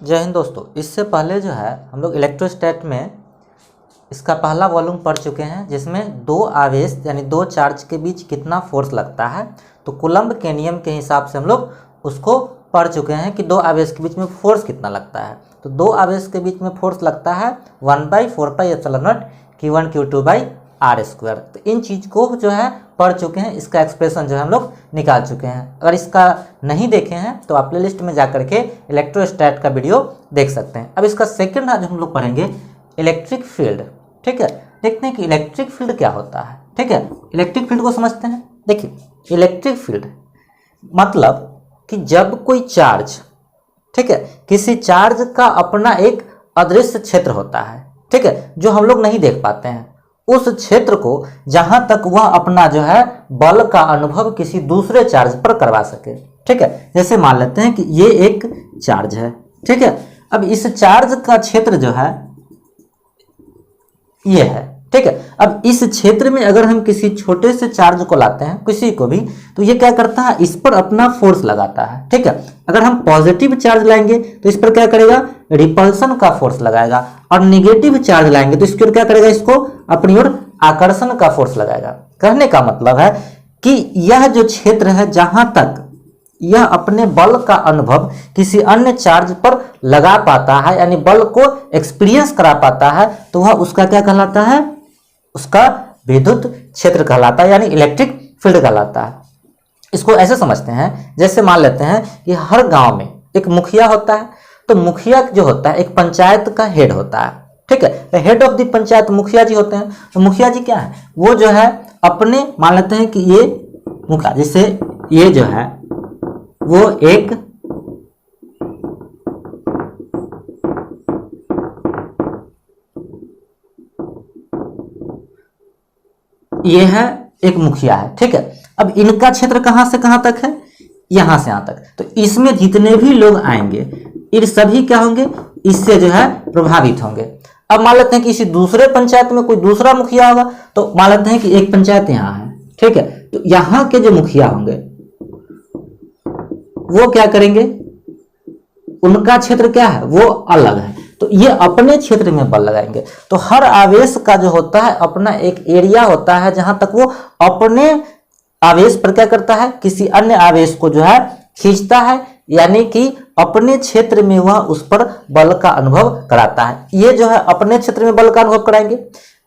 जय हिंद दोस्तों। इससे पहले जो है हम लोग इलेक्ट्रोस्टैट में इसका पहला वॉल्यूम पढ़ चुके हैं, जिसमें दो आवेश यानी दो चार्ज के बीच कितना फोर्स लगता है। तो कूलम्ब के नियम के हिसाब से हम लोग उसको पढ़ चुके हैं कि दो आवेश के बीच में फोर्स कितना लगता है। तो दो आवेश के बीच में फोर्स लगता है 1/4πε0 Q1 Q2/r²। तो इन चीज़ को जो है पढ़ चुके हैं, इसका एक्सप्रेशन जो है हम लोग निकाल चुके हैं। अगर इसका नहीं देखे हैं तो आप प्लेलिस्ट में जा करके इलेक्ट्रोस्टैट का वीडियो देख सकते हैं। अब इसका सेकंड आज हम लोग पढ़ेंगे इलेक्ट्रिक फील्ड। ठीक है, देखते हैं कि इलेक्ट्रिक फील्ड क्या होता है। ठीक है, इलेक्ट्रिक फील्ड को समझते हैं। देखिए, इलेक्ट्रिक फील्ड मतलब कि जब कोई चार्ज, ठीक है, किसी चार्ज का अपना एक अदृश्य क्षेत्र होता है, ठीक है, जो हम लोग नहीं देख पाते हैं, उस क्षेत्र को जहां तक वह अपना जो है बल का अनुभव किसी दूसरे चार्ज पर करवा सके। ठीक है, जैसे मान लेते हैं कि ये एक चार्ज है। ठीक है, अब इस चार्ज का क्षेत्र जो है ये है। ठीक है, अब इस क्षेत्र में अगर हम किसी छोटे से चार्ज को लाते हैं, किसी को भी, तो ये क्या करता है, इस पर अपना फोर्स लगाता है। ठीक है, अगर हम पॉजिटिव चार्ज लाएंगे तो इस पर क्या करेगा, रिपल्सन का फोर्स लगाएगा, और निगेटिव चार्ज लाएंगे तो इसके ऊपर क्या करेगा, इसको अपनी ओर आकर्षण का फोर्स लगाएगा। कहने का मतलब है कि यह जो क्षेत्र है, जहां तक यह अपने बल का अनुभव किसी अन्य चार्ज पर लगा पाता है, यानी बल को एक्सपीरियंस करा पाता है, तो वह उसका क्या कहलाता है, उसका विद्युत क्षेत्र कहलाता है, यानी इलेक्ट्रिक फील्ड कहलाता है। इसको ऐसे समझते हैं, जैसे मान लेते हैं कि हर गांव में एक मुखिया होता है। तो मुखिया जो होता है एक पंचायत का हेड होता है। ठीक है, हेड ऑफ द पंचायत मुखिया जी होते हैं। तो मुखिया जी क्या है, वो जो है अपने, मान लेते हैं कि ये मुखिया, जैसे ये जो है वो एक ये है, एक मुखिया है। ठीक है, अब इनका क्षेत्र कहां से कहां तक है, यहां से यहां तक। तो इसमें जितने भी लोग आएंगे, ये सभी क्या होंगे, इससे जो है प्रभावित होंगे। अब मान लेते हैं कि किसी दूसरे पंचायत में कोई दूसरा मुखिया होगा। तो मान लेते हैं कि एक पंचायत यहां है। ठीक है, तो यहां के जो मुखिया होंगे वो क्या करेंगे, उनका क्षेत्र क्या है, वो अलग है। तो ये अपने क्षेत्र में बल लगाएंगे। तो हर आवेश का जो होता है अपना एक एरिया होता है, जहां तक वो अपने आवेश पर क्या करता है, किसी अन्य आवेश को जो है खींचता है, यानी कि अपने क्षेत्र में वह उस पर बल का अनुभव कराता है। ये जो है अपने क्षेत्र में बल का अनुभव कराएंगे।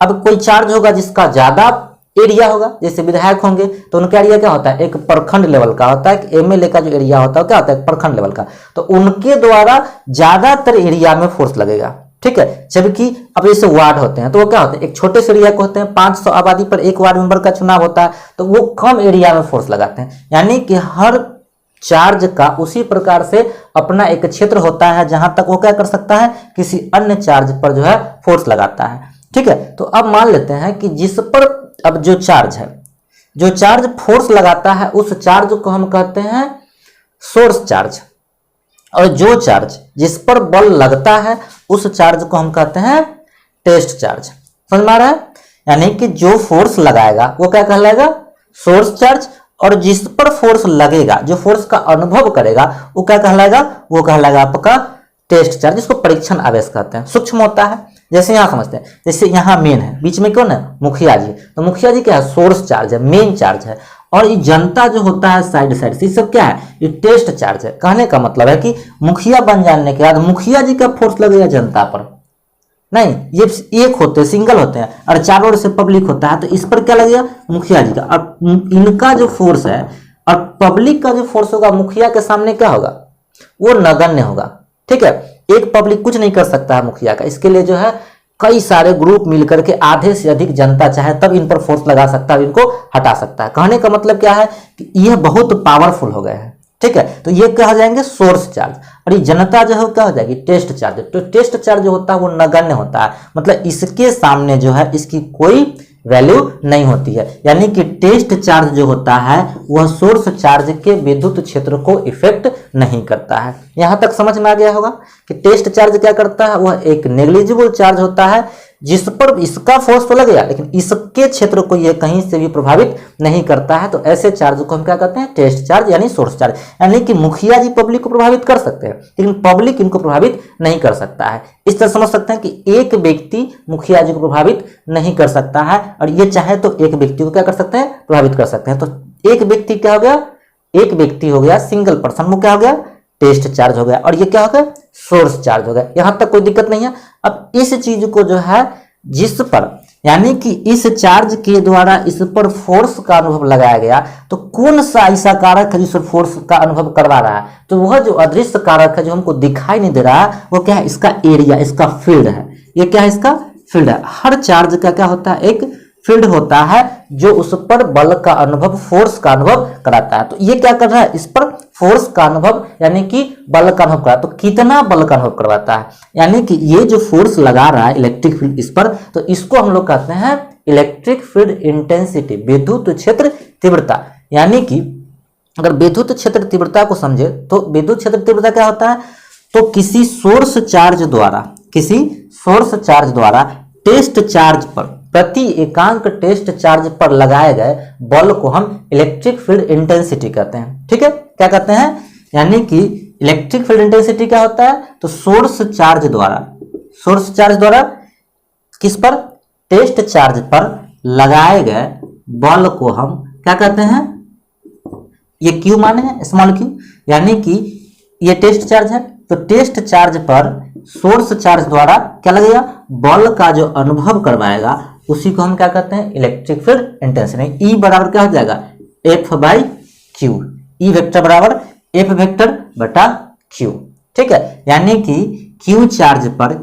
अब कोई चार्ज होगा जिसका ज्यादा एरिया होगा, जैसे विधायक होंगे, तो उनका एरिया क्या होता है, एक प्रखंड लेवल का होता है। एमएलए का जो एरिया होता है क्या होता है, प्रखंड लेवल का। तो उनके द्वारा ज्यादातर एरिया में फोर्स लगेगा। ठीक है, जबकि अब जैसे वार्ड होते हैं तो वो क्या होते हैं, एक छोटे से एरिया को होते हैं, 500 आबादी पर एक वार्ड मेंबर का चुनाव होता है, तो वो कम एरिया में फोर्स लगाते हैं। यानी कि हर चार्ज का उसी प्रकार से अपना एक क्षेत्र होता है, जहां तक वो क्या कर सकता है, किसी अन्य चार्ज पर जो है फोर्स लगाता है। ठीक है, तो अब मान लेते हैं कि जिस पर अब जो चार्ज है, जो चार्ज फोर्स लगाता है, उस चार्ज को हम कहते हैं सोर्स चार्ज, और जो चार्ज जिस पर बल लगता है उस चार्ज को हम कहते हैं टेस्ट चार्ज। समझ में आ रहा है, यानी कि जो फोर्स लगाएगा वो क्या कहलाएगा, सोर्स चार्ज, और जिस पर फोर्स लगेगा, जो फोर्स का अनुभव करेगा, वो क्या कहलाएगा, वो कहलाएगा आपका टेस्ट चार्ज, जिसको परीक्षण आवेश कहते हैं। सूक्ष्म होता है, जैसे यहां समझते हैं, जैसे यहां मेन है, बीच में कौन है, मुखिया जी। तो मुखिया जी क्या है, सोर्स चार्ज है, मेन चार्ज है, और ये जनता जो होता है साइड साइड से, सब क्या है, ये टेस्ट चार्ज है। कहने का मतलब है कि मुखिया बन जाने के बाद मुखिया जी का फोर्स लगेगा जनता पर नहीं, ये एक होते हैं, सिंगल होते हैं, और चारों ओर से पब्लिक होता है, तो इस पर क्या लगेगा, मुखिया जी का। और इनका जो फोर्स है और पब्लिक का जो फोर्स होगा मुखिया के सामने क्या होगा, वो नगण्य होगा। ठीक है, एक पब्लिक कुछ नहीं कर सकता है मुखिया का, इसके लिए जो है कई सारे ग्रुप मिलकर के आधे से अधिक जनता चाहे तब इन पर फोर्स लगा सकता है, इनको हटा सकता है। कहने का मतलब क्या है कि यह बहुत पावरफुल हो गए हैं। ठीक है, तो ये क्या हो जाएंगे, सोर्स चार्ज, और ये जनता जो है क्या हो जाएगी, टेस्ट चार्ज। तो टेस्ट चार्ज जो होता है वो नगण्य होता है, मतलब इसके सामने जो है इसकी कोई वैल्यू नहीं होती है। यानी कि टेस्ट चार्ज जो होता है वह सोर्स चार्ज के विद्युत क्षेत्र को इफेक्ट नहीं करता है। यहां तक समझ में आ गया होगा कि टेस्ट चार्ज क्या करता है, वह एक नेग्लिजिबल चार्ज होता है, जिस पर इसका फोर्स तो लगेगा लेकिन इसके क्षेत्र को यह कहीं से भी प्रभावित नहीं करता है, तो ऐसे चार्ज को हम क्या कहते हैं, टेस्ट चार्ज यानी सोर्स चार्ज। यानी कि मुखिया जी पब्लिक को प्रभावित कर सकते हैं लेकिन पब्लिक इनको प्रभावित नहीं कर सकता है। इस तरह समझ सकते हैं कि एक व्यक्ति मुखिया जी को प्रभावित नहीं कर सकता है और ये चाहे तो एक व्यक्ति को क्या कर सकते हैं, प्रभावित कर सकते हैं। तो एक व्यक्ति क्या हो गया, एक व्यक्ति हो गया सिंगल पर्सन, वो क्या हो गया, टेस्ट चार्ज हो गया, और ये क्या हो गया, सोर्स चार्ज हो गया। यहां तक कोई दिक्कत नहीं है। अब इस चीज को जो है जिस पर यानी कि इस चार्ज के द्वारा इस पर फोर्स का अनुभव लगाया गया, तो कौन सा ऐसा कारक है जिस पर फोर्स का अनुभव करवा रहा है, तो वह जो अदृश्य कारक है जो हमको दिखाई नहीं दे रहा है वो क्या है, इसका एरिया, इसका फील्ड है। ये क्या है, इसका फील्ड है। हर चार्ज का क्या होता है, एक फील्ड होता है जो उस पर बल का अनुभव, फोर्स का अनुभव कराता है। तो ये क्या कर रहा है, इस पर फोर्स का अनुभव यानी कि बल का अनुभव कराता है। तो कितना बल का अनुभव करवाता है, यानी कि ये जो फोर्स लगा रहा है इलेक्ट्रिक फील्ड इस पर, तो इसको हम लोग कहते हैं इलेक्ट्रिक फील्ड इंटेंसिटी, विद्युत क्षेत्र तीव्रता। यानी कि अगर विद्युत क्षेत्र तीव्रता को समझे तो विद्युत क्षेत्र तीव्रता क्या होता है, तो किसी सोर्स चार्ज द्वारा टेस्ट चार्ज पर, प्रति एकांक टेस्ट चार्ज पर लगाए गए बल को हम इलेक्ट्रिक फील्ड इंटेंसिटी कहते हैं। ठीक है, क्या कहते हैं, यानी कि इलेक्ट्रिक फील्ड इंटेंसिटी क्या होता है, तो सोर्स चार्ज द्वारा किस पर, टेस्ट चार्ज पर लगाए गए बल को हम क्या कहते हैं, ये क्यू माने हैं, स्मॉल क्यू, यानी कि ये टेस्ट चार्ज है, तो टेस्ट चार्ज पर सोर्स चार्ज द्वारा क्या लगेगा, बल का जो अनुभव करवाएगा उसी को हम क्या कहते हैं, इलेक्ट्रिक फील्ड इंटेंसिटी। ई बराबर क्या हो जाएगा, F by Q, E vector बराबर एफ वेक्टर बटा क्यू। ठीक है, यानी कि क्यू चार्ज पर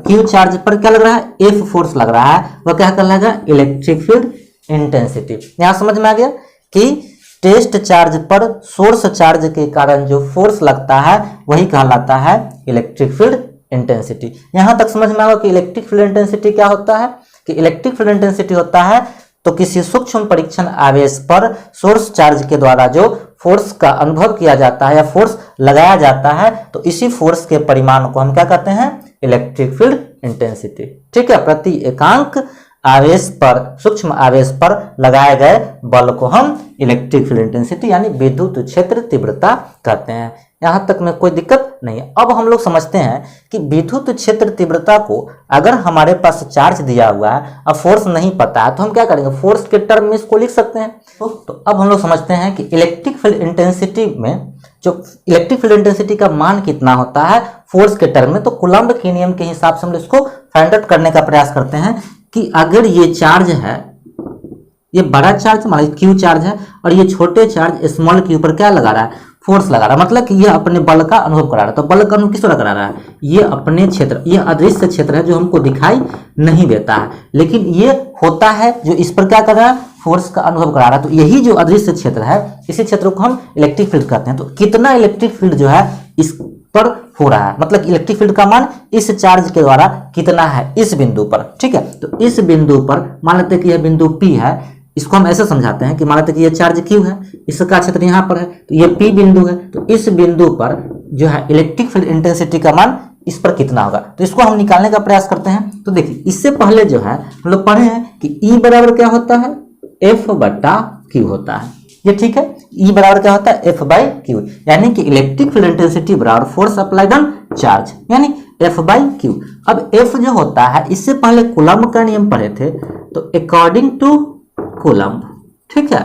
क्या लग रहा है, एफ फोर्स लग रहा है, वह क्या कहलाएगा, इलेक्ट्रिक फील्ड इंटेंसिटी। यहां समझ में आ गया कि टेस्ट चार्ज पर सोर्स चार्ज के कारण जो फोर्स लगता है वही कहलाता है इलेक्ट्रिक फील्ड इंटेंसिटी। यहां तक समझ में आएगा कि इलेक्ट्रिक फील्ड इंटेंसिटी क्या होता है, कि इलेक्ट्रिक फील्ड इंटेंसिटी होता है तो किसी सूक्ष्म परीक्षण आवेश पर सोर्स चार्ज के द्वारा जो फोर्स का अनुभव किया जाता है या फोर्स लगाया जाता है, तो इसी फोर्स के परिमाण को हम क्या कहते हैं, इलेक्ट्रिक फील्ड इंटेंसिटी। ठीक है, प्रति एकांक आवेश पर, सूक्ष्म आवेश पर लगाए गए बल को हम इलेक्ट्रिक फील्ड इंटेंसिटी यानी विद्युत क्षेत्र तीव्रता कहते हैं। यहां तक में कोई दिक्कत नहीं है। अब हम लोग समझते हैं कि विद्युत क्षेत्र तीव्रता को अगर हमारे पास चार्ज दिया हुआ है, अब फोर्स नहीं पता है, तो हम क्या करेंगे, फोर्स के टर्म में इसको लिख सकते हैं। तो अब हम लोग समझते हैं कि इलेक्ट्रिक फील्ड इंटेंसिटी में जो इलेक्ट्रिक फील्ड इंटेंसिटी का मान कितना होता है फोर्स के टर्म में, तो कूलम्ब के नियम के हिसाब से हम लोग इसको फाइंड आउट करने का प्रयास करते हैं कि अगर ये चार्ज है, ये बड़ा चार्ज मान लीजिए क्यू चार्ज है और ये छोटे चार्ज स्मॉल क्यू पर क्या लगा रहा है, फोर्स लगा रहा है, मतलब कि ये अपने बल का अनुभव करा रहा है। तो बल का अनुभव किस तरह करा रहा है, ये अपने क्षेत्र, ये अदृश्य क्षेत्र है जो हमको दिखाई नहीं देता है, लेकिन ये होता है जो इस पर क्या कर रहा है, फोर्स का अनुभव करा रहा है। तो यही जो अदृश्य क्षेत्र है, इसी क्षेत्र को हम इलेक्ट्रिक फील्ड कहते हैं। तो कितना इलेक्ट्रिक फील्ड जो है इस पर हो रहा है, मतलब इलेक्ट्रिक फील्ड का मान इस चार्ज के द्वारा कितना है इस बिंदु पर। ठीक है, तो इस बिंदु पर मान लेते हैं कि यह बिंदु P है, इसको हम ऐसे समझाते हैं कि मान लेते हैं कि यह चार्ज Q है, इसका क्षेत्र यहाँ पर है, तो यह P बिंदु है, तो इस बिंदु पर जो है इलेक्ट्रिक फील्ड इंटेंसिटी का मान इस पर कितना होगा, तो इसको हम निकालने का प्रयास करते हैं। तो देखिए, इससे पहले जो है हम लोग पढ़े हैं कि E बराबर क्या होता है, F बटा Q होता है, ये ठीक है। E बराबर क्या होता है, F बाई Q, यानी कि इलेक्ट्रिक फील्ड इंटेंसिटी बराबर फोर्स अप्लाइड ऑन चार्ज, यानी F बाई Q। अब F जो होता है, इससे पहले कूलम्ब का नियम पढ़े थे, तो अकॉर्डिंग टू कूलम्ब, ठीक है,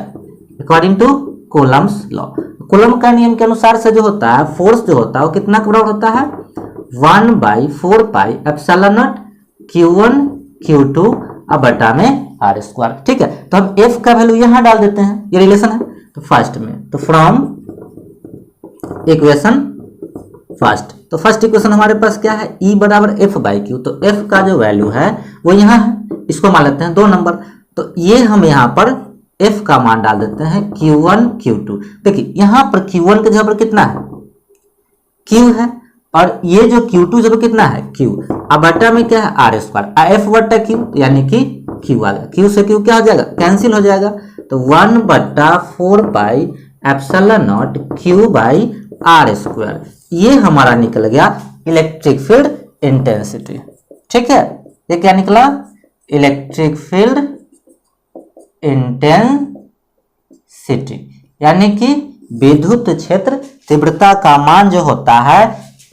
according to Coulomb's law, Coulomb का नियम के अनुसार से जो होता है फोर्स जो होता है वो कितना के बराबर होता है, 1/4 pi epsilon not Q1 Q2 अब बटा में R स्क्वायर। ठीक है, तो हम F का वैल्यू यहां डाल देते हैं, ये रिलेशन है। तो फर्स्ट में, तो फ्रॉम इक्वेशन फर्स्ट, तो फर्स्ट इक्वेशन हमारे पास क्या है, E बराबर F बाई Q, तो F का जो वैल्यू है वो यहाँ है, इसको मान लेते हैं 2 नंबर, तो ये हम यहाँ पर F का मान डाल देते हैं Q1 Q2। देखिए यहाँ पर Q1 के जगह पर कितना है, Q है, और ये जो Q2 जब कितना है Q, अब बटा में क्या है R स्क्वायर, F बटा Q, यानी कि Q आ गया, Q से Q क्या हो जाएगा, कैंसिल हो जाएगा, तो 1/4 pi epsilon not Q by R square, ये हमारा निकल गया इलेक्ट्रिक फील्ड इंटेंसिटी। ठीक है, ये क्या निकला, इलेक्ट्रिक फील्ड इंटेंसिटी, यानी कि विद्युत क्षेत्र तीव्रता का मान जो होता है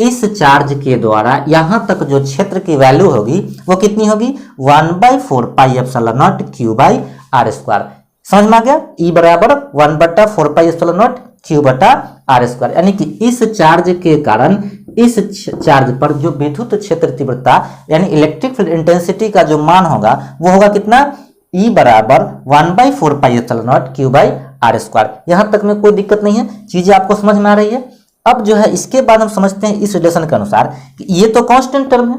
इस चार्ज के द्वारा यहां तक जो क्षेत्र की वैल्यू होगी वो कितनी होगी 1/4 pi epsilon naught q by r square. समझ में आ गया? ई बराबर 1/4 पाई एप्सिलॉन नॉट क्यू बटा आर स्क्वायर, यानी कि इस चार्ज के कारण इस चार्ज पर जो विद्युत क्षेत्र तीव्रता यानी इलेक्ट्रिक फील्ड इंटेंसिटी का जो मान होगा वो होगा कितना, ई बराबर 1/4 pi epsilon naught q by r square. यहां तक में कोई दिक्कत नहीं है, चीजें आपको समझ में आ रही है। अब जो है इसके बाद हम समझते हैं इस रिलेशन के अनुसार कि ये तो कांस्टेंट टर्म है,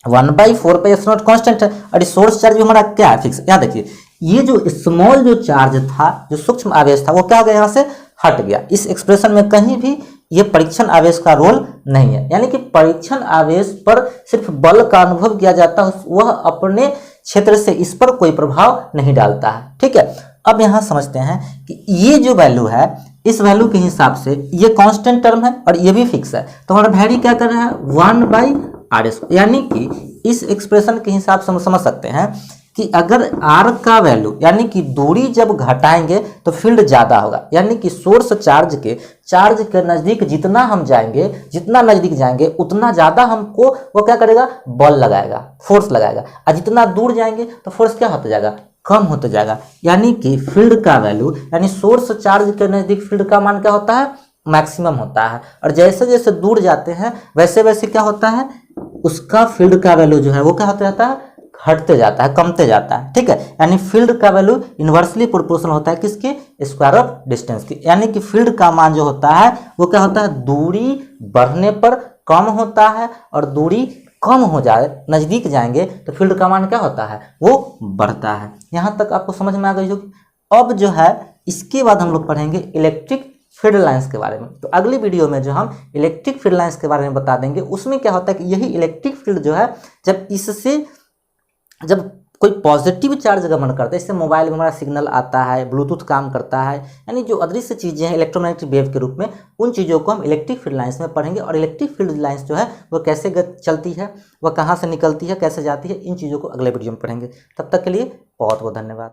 1/4 पाई एप्सिलॉन नॉट कांस्टेंट है और सोर्स चार्ज भी हमारा क्या है, फिक्स। यहाँ देखिए ये जो स्मॉल जो चार्ज था, जो सूक्ष्म आवेश था, वो क्या हो गया, यहाँ से हट गया। इस एक्सप्रेशन में कहीं भी ये परीक्षण आवेश का रोल नहीं है, यानी कि परीक्षण आवेश पर सिर्फ बल का अनुभव किया जाता है, वह अपने क्षेत्र से इस पर कोई प्रभाव नहीं डालता है। ठीक है, अब यहां समझते हैं कि ये जो वैल्यू है इस वैल्यू के हिसाब से ये कांस्टेंट टर्म है और ये भी फिक्स है, तो हमारा वैल्यू क्या कर रहा है 1/r², यानी कि इस एक्सप्रेशन के हिसाब से हम समझ सकते हैं कि अगर r का वैल्यू यानी कि दूरी जब घटाएंगे तो फील्ड ज्यादा होगा, यानी कि सोर्स चार्ज के नजदीक जितना हम जाएंगे, जितना नजदीक जाएंगे उतना ज्यादा हमको वो क्या करेगा, बल लगाएगा, फोर्स लगाएगा, और जितना दूर जाएंगे तो फोर्स क्या होता जाएगा, कम होता जाएगा। यानी कि फील्ड का वैल्यू यानी सोर्स चार्ज के नजदीक फील्ड का मान क्या होता है, मैक्सिमम होता है, और जैसे जैसे दूर जाते हैं वैसे वैसे क्या होता है, उसका फील्ड का वैल्यू जो है वो क्या होता जाता है, घटते जाता है, कमते जाता है। ठीक है, यानी फील्ड का वैल्यू इनवर्सली प्रोपोर्शनल होता है किसके, स्क्वायर ऑफ डिस्टेंस की, यानी कि फील्ड का मान जो होता है वो क्या होता है, दूरी बढ़ने पर कम होता है, और दूरी कम हो जाए, नजदीक जाएंगे तो फील्ड का मान क्या होता है, वो बढ़ता है। यहां तक आपको समझ में आ गई होगी। अब जो है इसके बाद हम लोग पढ़ेंगे इलेक्ट्रिक फील्ड लाइंस के बारे में। तो अगली वीडियो में जो हम इलेक्ट्रिक फील्ड लाइंस के बारे में बता देंगे, उसमें क्या होता है कि यही इलेक्ट्रिक फील्ड जो है जब कोई पॉजिटिव चार्ज गमन करता है, इससे मोबाइल में हमारा सिग्नल आता है, ब्लूटूथ काम करता है, यानी जो अदृश्य चीजें हैं इलेक्ट्रोमैग्नेटिक वेव के रूप में, उन चीज़ों को हम इलेक्ट्रिक फील्ड लाइंस में पढ़ेंगे। और इलेक्ट्रिक फील्ड लाइंस जो है वो कैसे चलती है, वह कहाँ से निकलती है, कैसे जाती है, इन चीज़ों को अगले वीडियो में पढ़ेंगे। तब तक के लिए बहुत बहुत धन्यवाद।